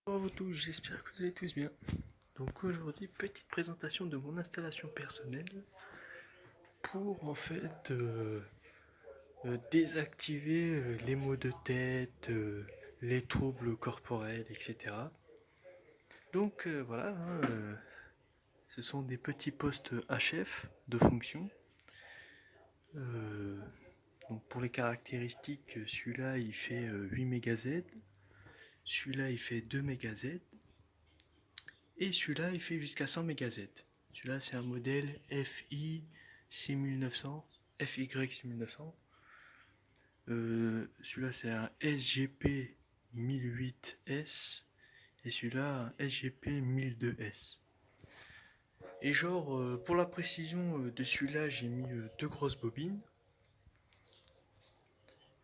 Bonjour à vous tous, j'espère que vous allez tous bien. Donc aujourd'hui, petite présentation de mon installation personnelle pour en fait désactiver les maux de tête, les troubles corporels, etc. Donc voilà, ce sont des petits postes HF de fonction. Euh, donc pour les caractéristiques, celui-là il fait 8 MZ, celui-là il fait 2 MZ, et celui-là, il fait jusqu'à 100 MZ. Celui-là, c'est un modèle FI 6900, FY 6900. Celui-là, c'est un SGP 1008S. Et celui-là, un SGP 1002S. Et genre, pour la précision de celui-là, j'ai mis deux grosses bobines.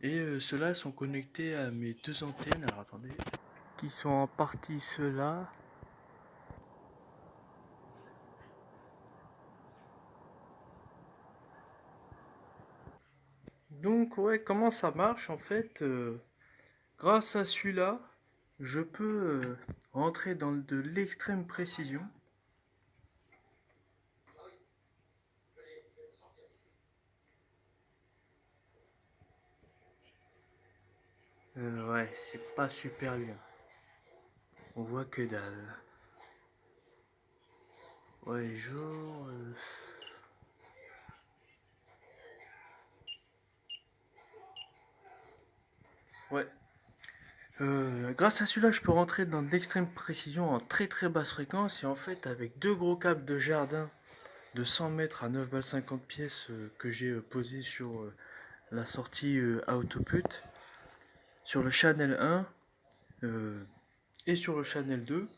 Et ceux-là sont connectés à mes deux antennes. Alors attendez. Qui sont en partie ceux-là. Donc ouais, comment ça marche en fait grâce à celui-là, je peux rentrer dans de l'extrême précision. Ouais, c'est pas super bien. On voit que dalle. Ouais, genre... Ouais. Grâce à celui-là, je peux rentrer dans de l'extrême précision en très très basse fréquence. Et en fait, avec deux gros câbles de jardin de 100 mètres à 9 balles 50 pièces que j'ai posé sur la sortie output, sur le channel 1 et sur le channel 2,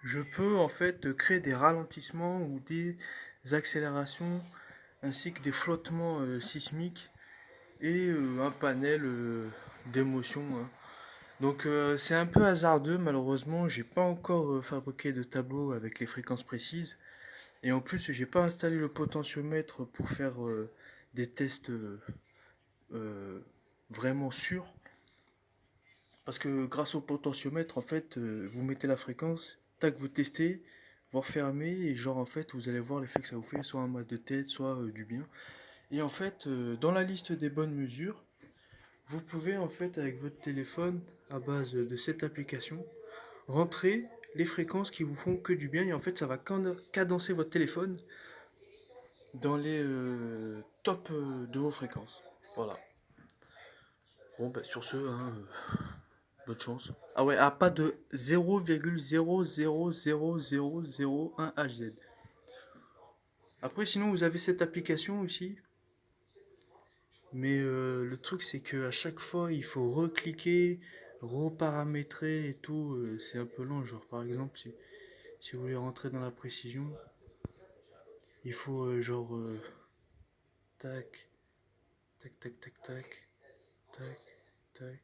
je peux en fait créer des ralentissements ou des accélérations ainsi que des flottements sismiques et un panel d'émotions, hein. Donc c'est un peu hasardeux, malheureusement j'ai pas encore fabriqué de tableau avec les fréquences précises et en plus j'ai pas installé le potentiomètre pour faire des tests euh, vraiment sûrs, parce que grâce au potentiomètre en fait vous mettez la fréquence, tac, vous testez, vous refermez et genre en fait vous allez voir l'effet que ça vous fait, soit un mal de tête, soit du bien. Et en fait dans la liste des bonnes mesures, vous pouvez en fait avec votre téléphone à base de cette application rentrer les fréquences qui vous font que du bien et en fait ça va cadencer votre téléphone dans les tops de vos fréquences. Voilà. Bon bah sur ce, hein, bonne chance. Ah ouais, ah, pas de 0,000001 Hz. Après sinon vous avez cette application aussi. Mais le truc c'est que à chaque fois il faut recliquer, reparamétrer et tout. C'est un peu lent. Genre par exemple si vous voulez rentrer dans la précision, il faut genre tac, tac, tac, tac, tac, tac, tac.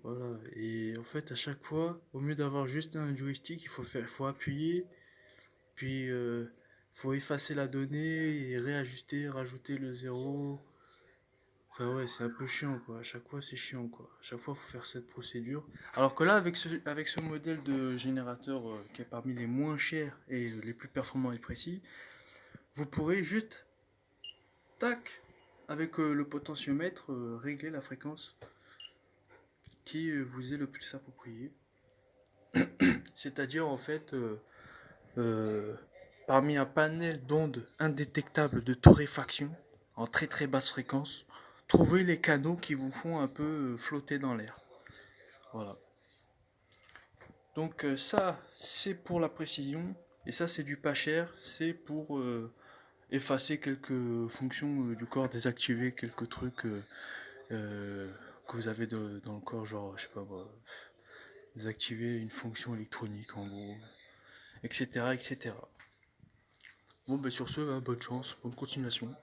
Voilà. Et en fait à chaque fois, au mieux d'avoir juste un joystick, faut appuyer, puis faut effacer la donnée et réajuster, rajouter le zéro. Enfin ouais, c'est un peu chiant quoi. À chaque fois, c'est chiant quoi. À chaque fois, faut faire cette procédure. Alors que là, avec ce modèle de générateur qui est parmi les moins chers et les plus performants et précis, vous pourrez juste, tac, avec le potentiomètre, régler la fréquence qui vous est le plus appropriée. C'est-à-dire en fait, euh, parmi un panel d'ondes indétectables de torréfaction en très très basse fréquence, trouvez les canaux qui vous font un peu flotter dans l'air. Voilà. Donc ça, c'est pour la précision. Et ça, c'est du pas cher. C'est pour effacer quelques fonctions du corps, désactiver quelques trucs que vous avez dans le corps, genre, je sais pas, désactiver une fonction électronique en gros, etc. etc. Bon, ben sur ce, hein, bonne chance, bonne continuation.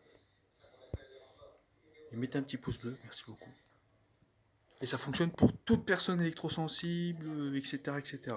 Et mettez un petit pouce bleu, merci beaucoup. Et ça fonctionne pour toute personne électrosensible, etc. etc.